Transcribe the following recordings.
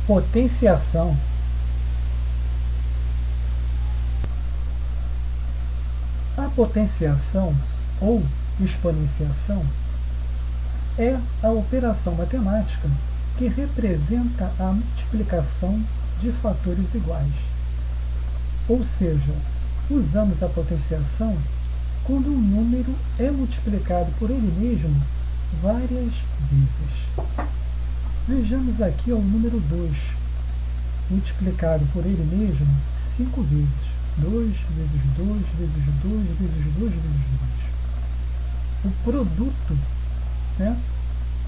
Potenciação A potenciação ou exponenciação é a operação matemática que representa a multiplicação de fatores iguais. Ou seja, usamos a potenciação quando um número é multiplicado por ele mesmo várias vezes. Vejamos aqui o número 2, multiplicado por ele mesmo 5 vezes. 2 vezes 2 vezes 2 vezes 2 vezes 2. O produto,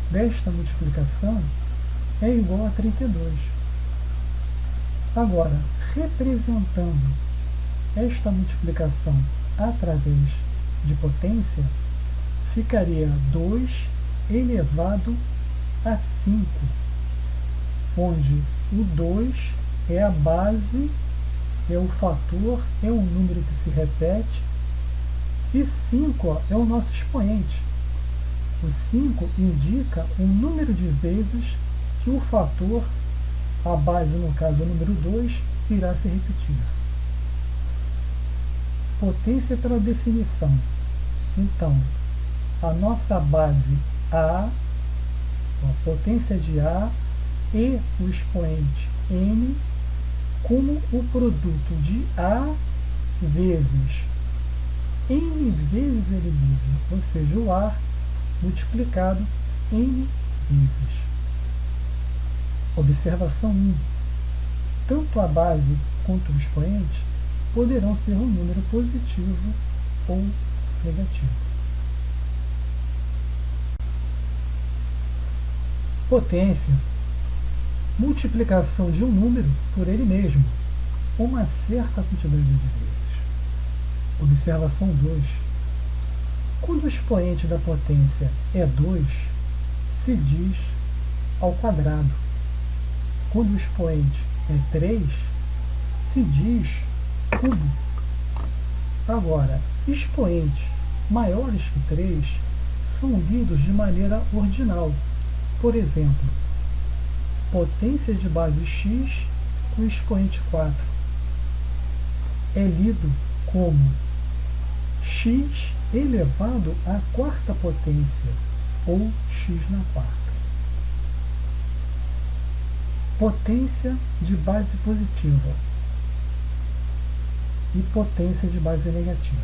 desta multiplicação é igual a 32. Agora, representando esta multiplicação através de potência, ficaria 2 elevado a 5, onde o 2 é a base, é o fator, é um número que se repete, e 5 é o nosso expoente. O 5 indica o número de vezes que o fator, a base, no caso o número 2, irá se repetir. Potência pela definição. Então, a nossa base A, a potência de A e o expoente N, como o produto de A vezes N vezes ele mesmo, ou seja, o A multiplicado N vezes. Observação 1. Tanto a base quanto o expoente poderão ser um número positivo ou negativo. Potência. Multiplicação de um número por ele mesmo, uma certa quantidade de vezes. Observação 2. Quando o expoente da potência é 2, se diz ao quadrado. Quando o expoente é 3, se diz cubo. Agora, expoentes maiores que 3 são lidos de maneira ordinal. Por exemplo, potência de base x com expoente 4 é lido como x elevado à quarta potência, ou x na quarta. Potência de base positiva e potência de base negativa.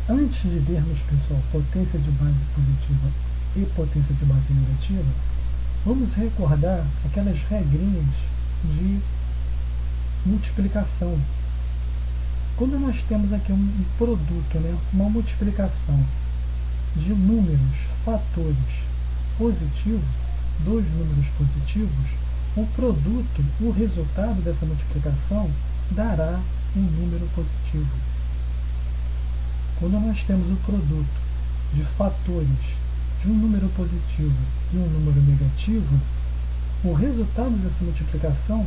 Antes de vermos, pessoal, potência de base positiva e potência de base negativa, vamos recordar aquelas regrinhas de multiplicação. Quando nós temos aqui um produto, uma multiplicação de números, fatores positivos, dois números positivos, o produto, o resultado dessa multiplicação dará um número positivo. Quando nós temos o produto de fatores de um número positivo e um número negativo, o resultado dessa multiplicação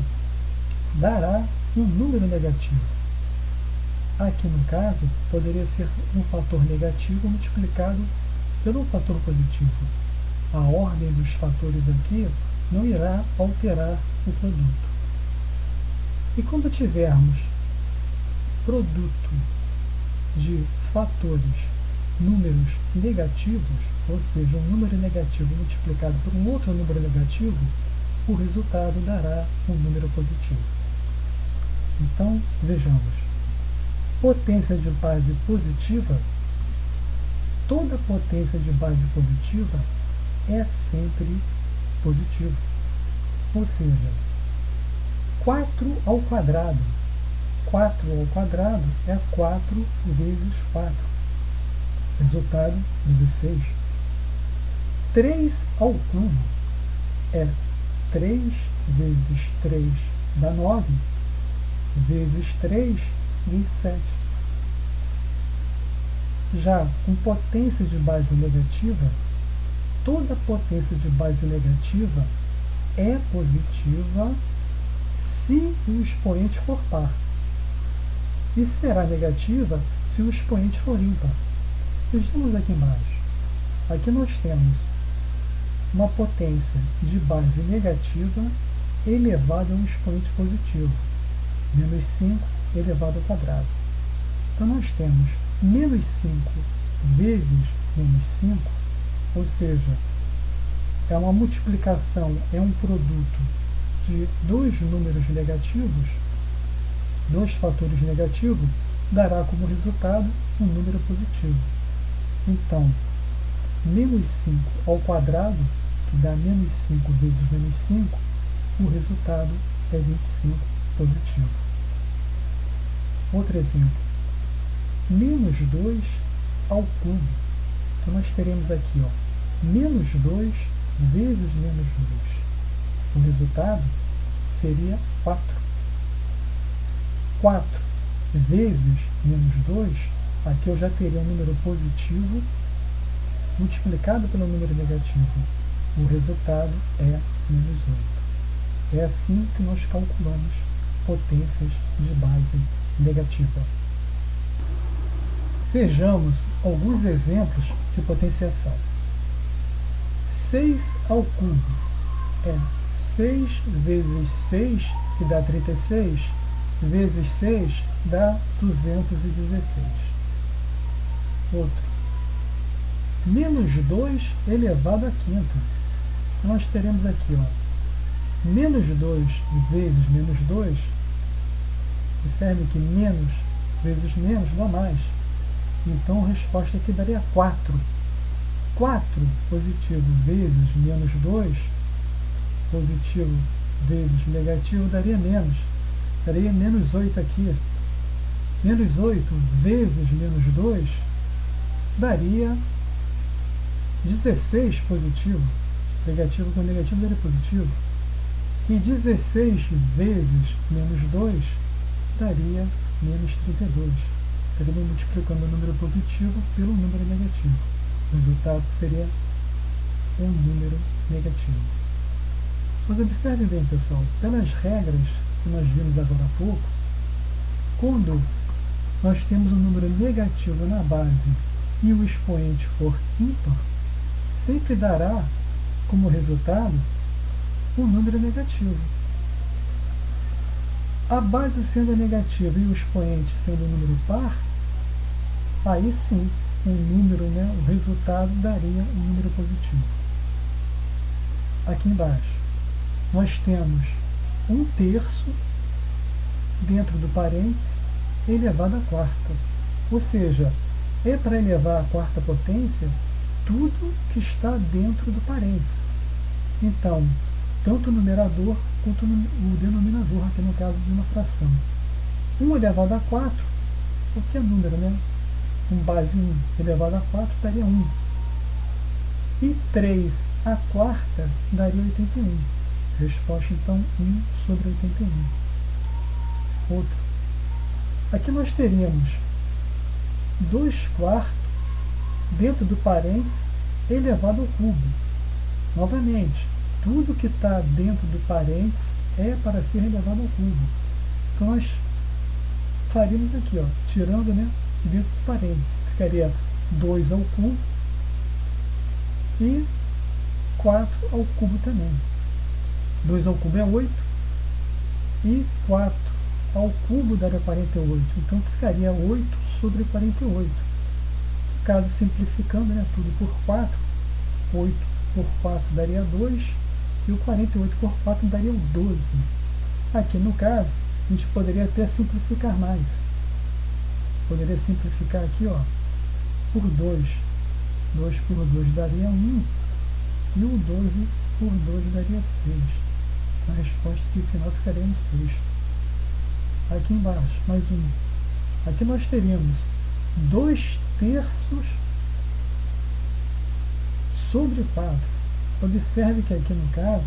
dará um número negativo. Aqui no caso, poderia ser um fator negativo multiplicado pelo fator positivo. A ordem dos fatores aqui não irá alterar o produto. E quando tivermos produto de fatores, números negativos, ou seja, um número negativo multiplicado por um outro número negativo, o resultado dará um número positivo. Então, vejamos. Potência de base positiva, toda potência de base positiva é sempre positivo. Ou seja, 4 ao quadrado. 4 ao quadrado é 4 vezes 4. Resultado, 16. 3 ao cubo é 3 vezes 3 dá 9, vezes 3, 27. Já com potência de base negativa, toda potência de base negativa é positiva se o expoente for par, e será negativa se o expoente for ímpar. Vejamos aqui embaixo. Aqui nós temos uma potência de base negativa elevado a um expoente positivo. Menos 5 elevado ao quadrado. Então, nós temos menos 5 vezes menos 5, ou seja, é uma multiplicação, é um produto de dois números negativos, dois fatores negativos, dará como resultado um número positivo. Então, menos 5 ao quadrado, que dá menos 5 vezes menos 5, o resultado é 25 positivo. Outro exemplo, menos 2 ao cubo. Então, nós teremos aqui, menos 2 vezes menos 2. O resultado seria 4. 4 vezes menos 2, aqui eu já teria um número positivo multiplicado pelo número negativo. O resultado é menos 8. É assim que nós calculamos potências de base negativa. Vejamos alguns exemplos de potenciação. 6 ao cubo é 6 vezes 6, que dá 36, vezes 6 dá 216. Outro. Menos 2 elevado à quinta. Então, nós teremos aqui, menos 2 vezes menos 2, observe que menos vezes menos dá mais. Então, a resposta aqui daria 4. 4 positivo vezes menos 2, positivo vezes negativo, daria menos. Daria menos 8 aqui. Menos 8 vezes menos 2 daria 16 positivo. Negativo com negativo daria positivo. E 16 vezes menos 2 daria menos 32. Estaríamos multiplicando o número positivo pelo número negativo. O resultado seria um número negativo. Mas observe bem, pessoal, pelas regras que nós vimos agora há pouco, quando nós temos um número negativo na base e o expoente for ímpar, sempre dará como resultado um número negativo. A base sendo negativa e o expoente sendo um número par, aí sim, o resultado daria um número positivo. Aqui embaixo, nós temos 1/3 dentro do parênteses elevado à quarta. Ou seja, é para elevar a quarta potência tudo que está dentro do parênteses. Então, tanto o numerador quanto o denominador, aqui no caso de uma fração. 1 elevado a 4, qualquer número, né? 1 base 1 elevado a 4 daria 1. E 3 a quarta daria 81. Resposta, então, 1 sobre 81. Outro. Aqui nós teríamos 2/4 dentro do parênteses elevado ao cubo. Novamente, tudo que está dentro do parênteses é para ser elevado ao cubo. Então, nós faríamos aqui, tirando, dentro do parênteses. Ficaria 2 ao cubo e 4 ao cubo também. 2 ao cubo é 8 e 4 ao cubo daria 48. Então, ficaria 8 sobre 48. No caso, simplificando, tudo por 4, 8 por 4 daria 2 e o 48 por 4 daria 12. Aqui, no caso, a gente poderia até simplificar mais. Poderia simplificar aqui, por 2. 2 por 2 daria 1 e o 12 por 2 daria 6. A resposta aqui no final ficaria no sexto. Aqui embaixo, mais um. Aqui nós teríamos 2/3 sobre 4. Observe que aqui no caso,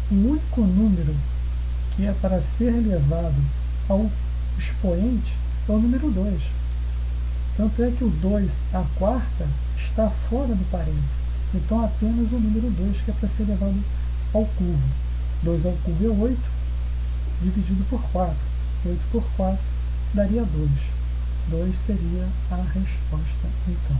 o único número que é para ser elevado ao expoente é o número 2. Tanto é que o 2 à quarta está fora do parênteses. Então, apenas o número 2 que é para ser elevado ao cubo. 2 ao cubo é 8, dividido por 4. 8 por 4 daria 2. 2 seria a resposta, então.